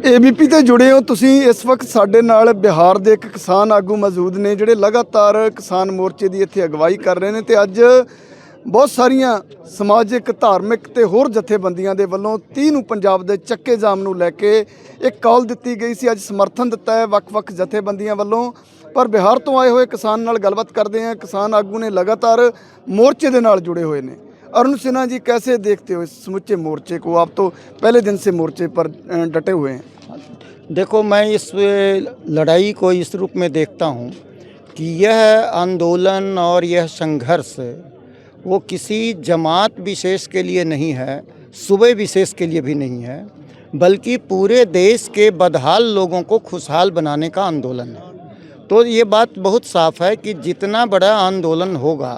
ABP ਤੇ ਜੁੜੇ ਹੋ ਤੁਸੀਂ। ਇਸ ਵਕਤ ਸਾਡੇ ਨਾਲ ਬਿਹਾਰ ਦੇ ਇੱਕ ਕਿਸਾਨ ਆਗੂ ਮੌਜੂਦ ਨੇ ਜਿਹੜੇ ਲਗਾਤਾਰ ਕਿਸਾਨ ਮੋਰਚੇ ਦੀ ਇੱਥੇ ਅਗਵਾਈ ਕਰ ਰਹੇ ਨੇ ਤੇ ਅੱਜ ਬਹੁਤ ਸਾਰੀਆਂ ਸਮਾਜਿਕ ਧਾਰਮਿਕ ਤੇ ਹੋਰ ਜਥੇਬੰਦੀਆਂ ਦੇ ਵੱਲੋਂ 30 ਨੂੰ ਪੰਜਾਬ ਦੇ ਚੱਕੇ ਜਾਮ ਨੂੰ ਲੈ ਕੇ ਇੱਕ ਕਾਲ ਦਿੱਤੀ ਗਈ ਸੀ। ਅੱਜ ਸਮਰਥਨ ਦਿੱਤਾ ਹੈ ਵੱਖ-ਵੱਖ ਜਥੇਬੰਦੀਆਂ ਵੱਲੋਂ। ਪਰ ਬਿਹਾਰ ਤੋਂ ਆਏ ਹੋਏ ਕਿਸਾਨ ਨਾਲ ਗੱਲਬਾत ਕਰਦੇ हैं। किसान आगू ने लगातार मोर्चे के नाल जुड़े हुए हैं। अरुण सिन्हा जी, कैसे देखते हो इस समूचे मोर्चे को? आप तो पहले दिन से मोर्चे पर डटे हुए हैं। देखो, मैं इस लड़ाई को इस रूप में देखता हूँ कि यह आंदोलन और यह संघर्ष वो किसी जमात विशेष के लिए नहीं है, सूबे विशेष के लिए भी नहीं है, बल्कि पूरे देश के बदहाल लोगों को खुशहाल बनाने का आंदोलन है। तो ये बात बहुत साफ है कि जितना बड़ा आंदोलन होगा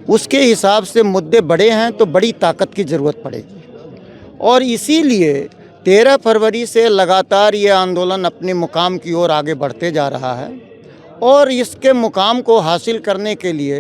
उसके हिसाब से मुद्दे बड़े हैं तो बड़ी ताकत की ज़रूरत पड़ेगी। और इसीलिए 13 फरवरी से लगातार ये आंदोलन अपने मुकाम की ओर आगे बढ़ते जा रहा है। और इसके मुकाम को हासिल करने के लिए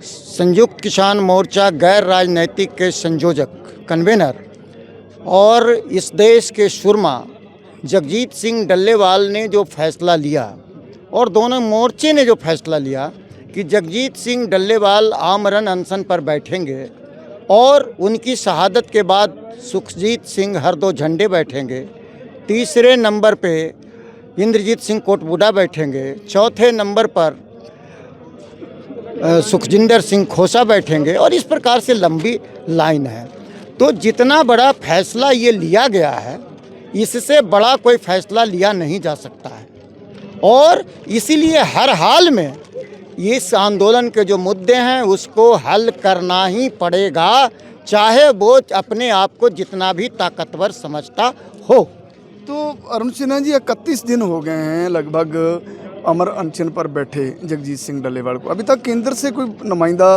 संयुक्त किसान मोर्चा गैर राजनैतिक के संयोजक कन्वेनर और इस देश के सुरमा जगजीत सिंह डल्लेवाल ने जो फैसला लिया और दोनों मोर्चे ने जो फैसला लिया कि जगजीत सिंह डल्लेवाल आमरण अनशन पर बैठेंगे और उनकी शहादत के बाद सुखजीत सिंह हर दो झंडे बैठेंगे, तीसरे नंबर पे इंद्रजीत सिंह कोटबुडा बैठेंगे, चौथे नंबर पर सुखजिंदर सिंह खोसा बैठेंगे और इस प्रकार से लंबी लाइन है। तो जितना बड़ा फैसला ये लिया गया है इससे बड़ा कोई फैसला लिया नहीं जा सकता है। और इसीलिए हर हाल में इस आंदोलन के जो मुद्दे हैं उसको हल करना ही पड़ेगा, चाहे वो अपने आप को जितना भी ताकतवर समझता हो। तो अरुण सिन्हा जी, 31 दिन हो गए हैं लगभग अमर अनशन पर बैठे जगजीत सिंह डल्लेवाल को। अभी तक केंद्र से कोई नुमाइंदा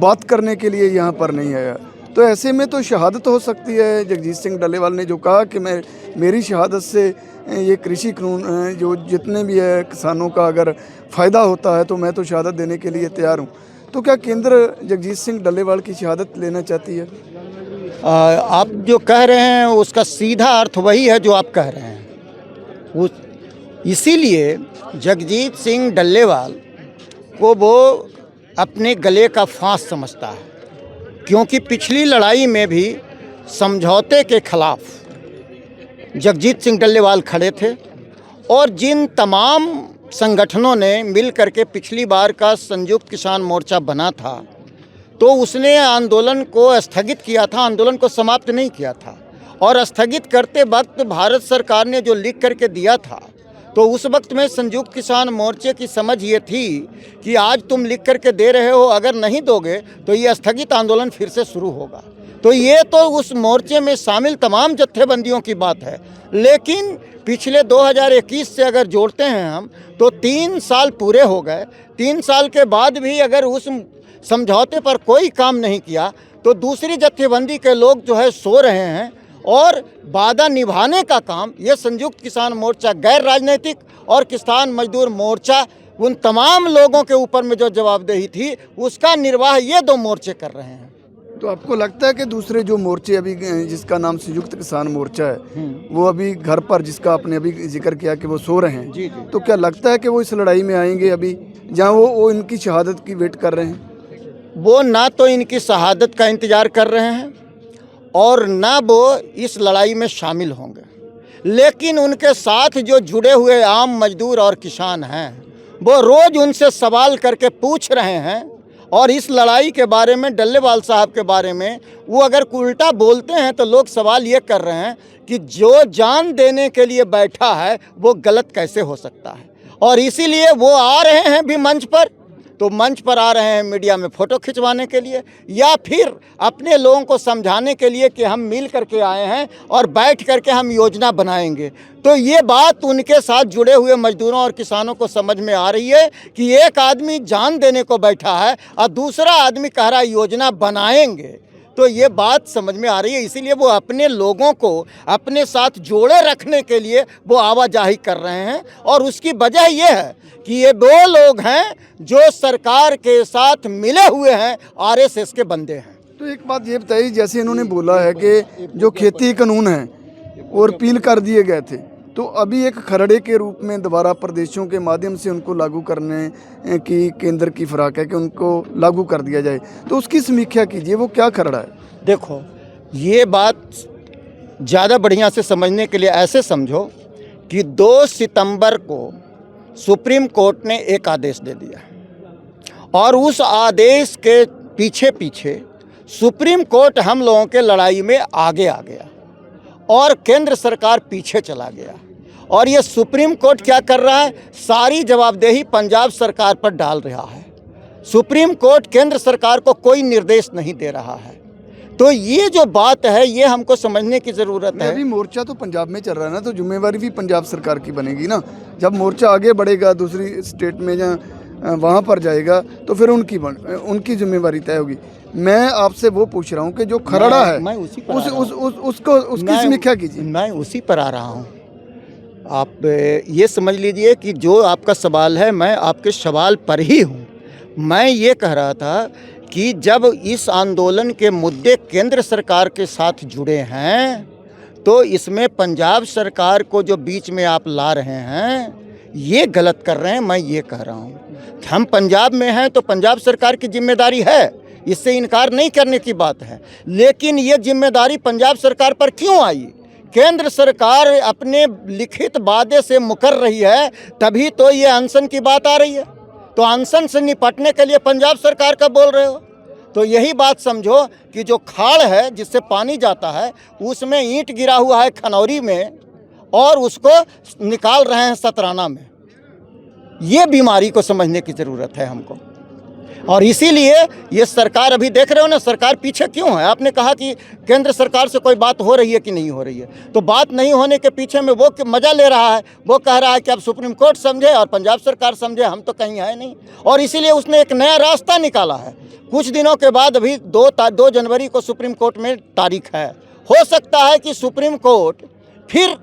बात करने के लिए यहाँ पर नहीं आया। तो ऐसे में तो शहादत हो सकती है। जगजीत सिंह डल्लेवाल ने जो कहा कि मेरी शहादत से ये कृषि कानून जो जितने भी है किसानों का अगर फ़ायदा होता है तो मैं तो शहादत देने के लिए तैयार हूँ। तो क्या केंद्र जगजीत सिंह डल्लेवाल की शहादत लेना चाहती है? आप जो कह रहे हैं उसका सीधा अर्थ वही है जो आप कह रहे हैं। इसीलिए जगजीत सिंह डल्लेवाल को वो अपने गले का फांस समझता है, क्योंकि पिछली लड़ाई में भी समझौते के खिलाफ जगजीत सिंह डल्लेवाल खड़े थे और जिन तमाम संगठनों ने मिल करके पिछली बार का संयुक्त किसान मोर्चा बना था तो उसने आंदोलन को स्थगित किया था, आंदोलन को समाप्त नहीं किया था। और स्थगित करते वक्त भारत सरकार ने जो लिख करके दिया था तो उस वक्त में संयुक्त किसान मोर्चे की समझ ये थी कि आज तुम लिख करके दे रहे हो, अगर नहीं दोगे तो ये स्थगित आंदोलन फिर से शुरू होगा। तो ये तो उस मोर्चे में शामिल तमाम जत्थेबंदियों की बात है। लेकिन पिछले 2021 से अगर जोड़ते हैं हम तो 3 साल पूरे हो गए। 3 साल के बाद भी अगर उस समझौते पर कोई काम नहीं किया तो दूसरी जत्थेबंदी के लोग जो है सो रहे हैं और वादा निभाने का काम ये संयुक्त किसान मोर्चा गैर राजनीतिक और किसान मजदूर मोर्चा उन तमाम लोगों के ऊपर में जो जवाबदेही थी उसका निर्वाह ये 2 मोर्चे कर रहे हैं। तो आपको लगता है कि दूसरे जो मोर्चे अभी जिसका नाम संयुक्त किसान मोर्चा है वो अभी घर पर, जिसका आपने अभी जिक्र किया कि वो सो रहे हैं, जी। तो क्या लगता है कि वो इस लड़ाई में आएंगे अभी जहाँ वो इनकी शहादत की वेट कर रहे हैं? वो ना तो इनकी शहादत का इंतज़ार कर रहे हैं और ना वो इस लड़ाई में शामिल होंगे। लेकिन उनके साथ जो जुड़े हुए आम मजदूर और किसान हैं वो रोज़ उनसे सवाल करके पूछ रहे हैं और इस लड़ाई के बारे में, डल्लेवाल साहब के बारे में वो अगर उल्टा बोलते हैं तो लोग सवाल ये कर रहे हैं कि जो जान देने के लिए बैठा है वो गलत कैसे हो सकता है। और इसीलिए वो आ रहे हैं भी मंच पर, तो मंच पर आ रहे हैं मीडिया में फ़ोटो खिंचवाने के लिए या फिर अपने लोगों को समझाने के लिए कि हम मिल करके आए हैं और बैठ करके हम योजना बनाएंगे। तो ये बात उनके साथ जुड़े हुए मजदूरों और किसानों को समझ में आ रही है कि एक आदमी जान देने को बैठा है और दूसरा आदमी कह रहा है योजना बनाएंगे। तो ये बात समझ में आ रही है। इसीलिए वो अपने लोगों को अपने साथ जोड़े रखने के लिए वो आवाजाही कर रहे हैं। और उसकी वजह ये है कि ये वो लोग हैं जो सरकार के साथ मिले हुए हैं, आरएसएस के बंदे हैं। तो एक बात ये बताइए, जैसे इन्होंने बोला है कि जो खेती कानून है और अपील कर दिए गए थे। तो अभी एक खरड़े के रूप में दोबारा प्रदेशों के माध्यम से उनको लागू करने की केंद्र की फिराक है कि उनको लागू कर दिया जाए, तो उसकी समीक्षा कीजिए, वो क्या खरड़ा है? देखो, ये बात ज़्यादा बढ़िया से समझने के लिए ऐसे समझो कि 2 सितंबर को सुप्रीम कोर्ट ने एक आदेश दे दिया और उस आदेश के पीछे पीछे सुप्रीम कोर्ट हम लोगों के लड़ाई में आगे आ गया और केंद्र सरकार पीछे चला गया। और ये सुप्रीम कोर्ट क्या कर रहा है, सारी जवाबदेही पंजाब सरकार पर डाल रहा है। सुप्रीम कोर्ट केंद्र सरकार को कोई निर्देश नहीं दे रहा है। तो ये जो बात है ये हमको समझने की ज़रूरत है। अभी मोर्चा तो पंजाब में चल रहा है ना, तो जिम्मेवारी भी पंजाब सरकार की बनेगी ना। जब मोर्चा आगे बढ़ेगा दूसरी स्टेट में या वहाँ पर जाएगा तो फिर उनकी जिम्मेवारी तय होगी। मैं आपसे वो पूछ रहा हूँ कि जो खरड़ा है मैं उसी पर उसकी समीक्षा कीजिए। मैं उसी पर आ रहा हूँ। आप ये समझ लीजिए कि जो आपका सवाल है मैं आपके सवाल पर ही हूँ। मैं ये कह रहा था कि जब इस आंदोलन के मुद्दे केंद्र सरकार के साथ जुड़े हैं तो इसमें पंजाब सरकार को जो बीच में आप ला रहे हैं ये गलत कर रहे हैं। मैं ये कह रहा हूँ हम पंजाब में हैं तो पंजाब सरकार की जिम्मेदारी है, इससे इनकार नहीं करने की बात है। लेकिन ये जिम्मेदारी पंजाब सरकार पर क्यों आई? केंद्र सरकार अपने लिखित वादे से मुकर रही है, तभी तो ये अनशन की बात आ रही है। तो अनशन से निपटने के लिए पंजाब सरकार का बोल रहे हो, तो यही बात समझो कि जो खाड़ है जिससे पानी जाता है उसमें ईंट गिरा हुआ है खनौरी में और उसको निकाल रहे हैं सतराना में। ये बीमारी को समझने की ज़रूरत है हमको। और इसीलिए ये सरकार, अभी देख रहे हो ना सरकार पीछे क्यों है। आपने कहा कि केंद्र सरकार से कोई बात हो रही है कि नहीं हो रही है, तो बात नहीं होने के पीछे में वो मज़ा ले रहा है। वो कह रहा है कि अब सुप्रीम कोर्ट समझे और पंजाब सरकार समझे, हम तो कहीं है नहीं। और इसीलिए उसने एक नया रास्ता निकाला है। कुछ दिनों के बाद अभी 2 जनवरी को सुप्रीम कोर्ट में तारीख है। हो सकता है कि सुप्रीम कोर्ट फिर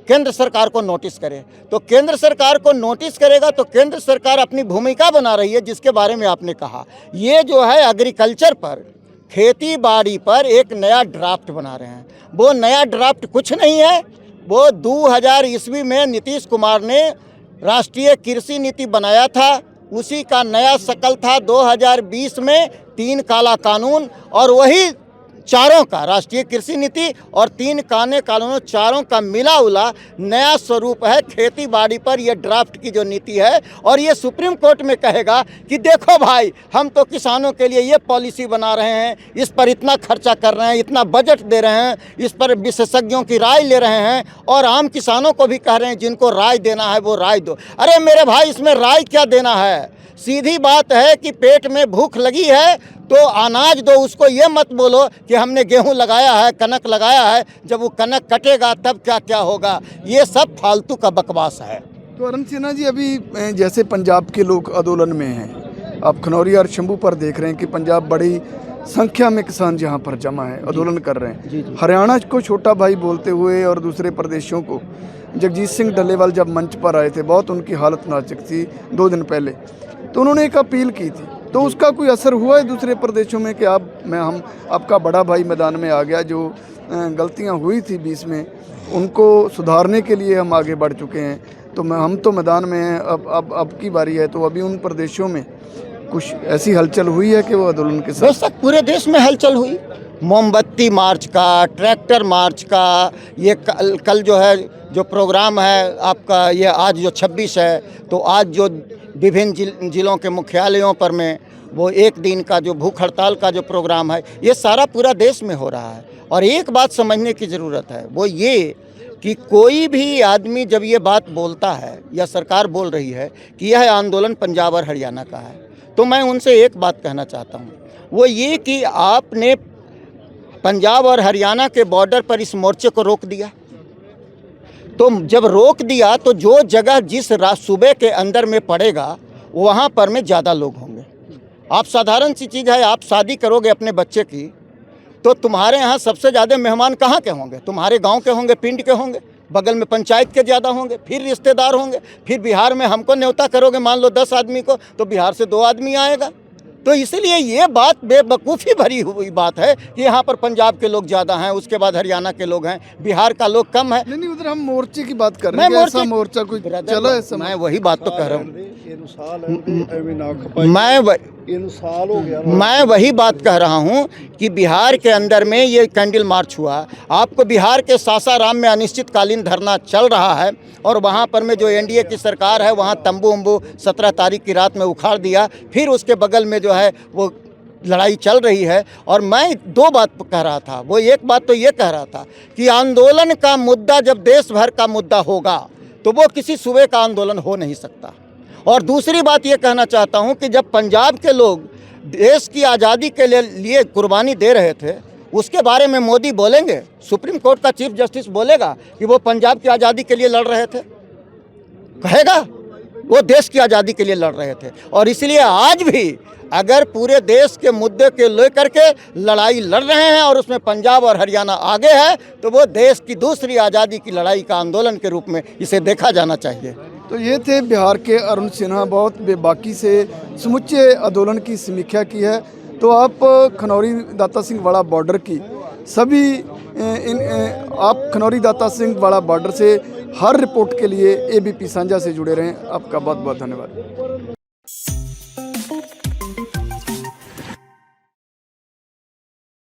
केंद्र सरकार को नोटिस करे। तो केंद्र सरकार को नोटिस करेगा तो केंद्र सरकार अपनी भूमिका बना रही है, जिसके बारे में आपने कहा। ये जो है एग्रीकल्चर पर, खेती बाड़ी पर एक नया ड्राफ्ट बना रहे हैं। वो नया ड्राफ्ट कुछ नहीं है, वो 2000 ईस्वी में नीतीश कुमार ने राष्ट्रीय कृषि नीति बनाया था, उसी का नया शकल था 2020 में 3 काला कानून। और वही चारों का, राष्ट्रीय कृषि नीति और 3 काले कानूनों, चारों का मिला उला नया स्वरूप है खेती बाड़ी पर ये ड्राफ्ट की जो नीति है। और ये सुप्रीम कोर्ट में कहेगा कि देखो भाई, हम तो किसानों के लिए ये पॉलिसी बना रहे हैं, इस पर इतना खर्चा कर रहे हैं, इतना बजट दे रहे हैं, इस पर विशेषज्ञों की राय ले रहे हैं और आम किसानों को भी कह रहे हैं जिनको राय देना है वो राय दो। अरे मेरे भाई, इसमें राय क्या देना है? सीधी बात है कि पेट में भूख लगी है तो अनाज दो, उसको ये मत बोलो कि हमने गेहूं लगाया है, कनक लगाया है, जब वो कनक कटेगा तब क्या क्या होगा। ये सब फालतू का बकवास है। तो अरुण सिन्हा जी, अभी जैसे पंजाब के लोग आंदोलन में हैं, आप खनौरी और शंभू पर देख रहे हैं कि पंजाब बड़ी संख्या में किसान जहाँ पर जमा है, आंदोलन कर रहे हैं। हरियाणा को छोटा भाई बोलते हुए और दूसरे प्रदेशों को जगजीत सिंह डल्लेवाल जब मंच पर आए थे, बहुत उनकी हालत नाजुक थी 2 दिन पहले, तो उन्होंने एक अपील की थी। तो उसका कोई असर हुआ है दूसरे प्रदेशों में कि हम आपका बड़ा भाई मैदान में आ गया, जो गलतियां हुई थी बीच में उनको सुधारने के लिए हम आगे बढ़ चुके हैं, तो हम तो मैदान में हैं, अब की बारी है। तो अभी उन प्रदेशों में कुछ ऐसी हलचल हुई है कि वो आंदोलन के साथ? बेशक पूरे देश में हलचल हुई, मोमबत्ती मार्च का, ट्रैक्टर मार्च का, ये कल जो है जो प्रोग्राम है आपका, ये आज जो 26 है, तो आज जो विभिन्न जिलों के मुख्यालयों पर में वो 1 दिन का जो भूख हड़ताल का जो प्रोग्राम है, ये सारा पूरा देश में हो रहा है। और एक बात समझने की ज़रूरत है, वो ये कि कोई भी आदमी जब ये बात बोलता है या सरकार बोल रही है कि यह आंदोलन पंजाब और हरियाणा का है, तो मैं उनसे एक बात कहना चाहता हूँ, वो ये कि आपने पंजाब और हरियाणा के बॉर्डर पर इस मोर्चे को रोक दिया। तो जब रोक दिया तो जो जगह जिस सूबे के अंदर में पड़ेगा वहाँ पर में ज़्यादा लोग होंगे। आप साधारण सी चीज़ है, आप शादी करोगे अपने बच्चे की, तो तुम्हारे यहाँ सबसे ज़्यादा मेहमान कहाँ के होंगे? तुम्हारे गांव के होंगे, पिंड के होंगे, बगल में पंचायत के ज़्यादा होंगे, फिर रिश्तेदार होंगे। फिर बिहार में हमको न्योता करोगे, मान लो 10 आदमी को, तो बिहार से 2 आदमी आएगा। तो इसलिए ये बात बेवकूफ़ी भरी हुई बात है कि यहाँ पर पंजाब के लोग ज़्यादा हैं, उसके बाद हरियाणा के लोग हैं, बिहार का लोग कम है। नहीं उधर हम मोर्चे की बात कर रहे हैं, ऐसा मोर्चा कोई चला है? मैं वही बात तो कह रहा हूँ, मैं वही बात कह रहा हूँ कि बिहार के अंदर में ये कैंडल मार्च हुआ, आपको बिहार के सासाराम में अनिश्चितकालीन धरना चल रहा है और वहाँ पर में जो एनडीए की सरकार है वहाँ तंबू उम्बू 17 तारीख की रात में उखाड़ दिया, फिर उसके बगल में जो है वो लड़ाई चल रही है। और मैं दो बात कह रहा था, वो एक बात तो ये कह रहा था कि आंदोलन का मुद्दा जब देश भर का मुद्दा होगा तो वो किसी सूबे का आंदोलन हो नहीं सकता। और दूसरी बात ये कहना चाहता हूँ कि जब पंजाब के लोग देश की आज़ादी के लिए कुर्बानी दे रहे थे, उसके बारे में मोदी बोलेंगे, सुप्रीम कोर्ट का चीफ जस्टिस बोलेगा कि वो पंजाब की आज़ादी के लिए लड़ रहे थे? कहेगा? वो देश की आज़ादी के लिए लड़ रहे थे। और इसलिए आज भी अगर पूरे देश के मुद्दे के लेकर के लड़ाई लड़ रहे हैं और उसमें पंजाब और हरियाणा आगे है, तो वो देश की दूसरी आज़ादी की लड़ाई का आंदोलन के रूप में इसे देखा जाना चाहिए। तो ये थे बिहार के अरुण सिन्हा, बहुत बेबाकी से समुच्चे आंदोलन की समीक्षा की है। तो आप खनौरी दाता सिंह वाड़ा बॉर्डर की सभी आप खनौरी दाता सिंह वाड़ा बॉर्डर से हर रिपोर्ट के लिए एबीपी साझा से जुड़े रहें। आपका बहुत बहुत धन्यवाद।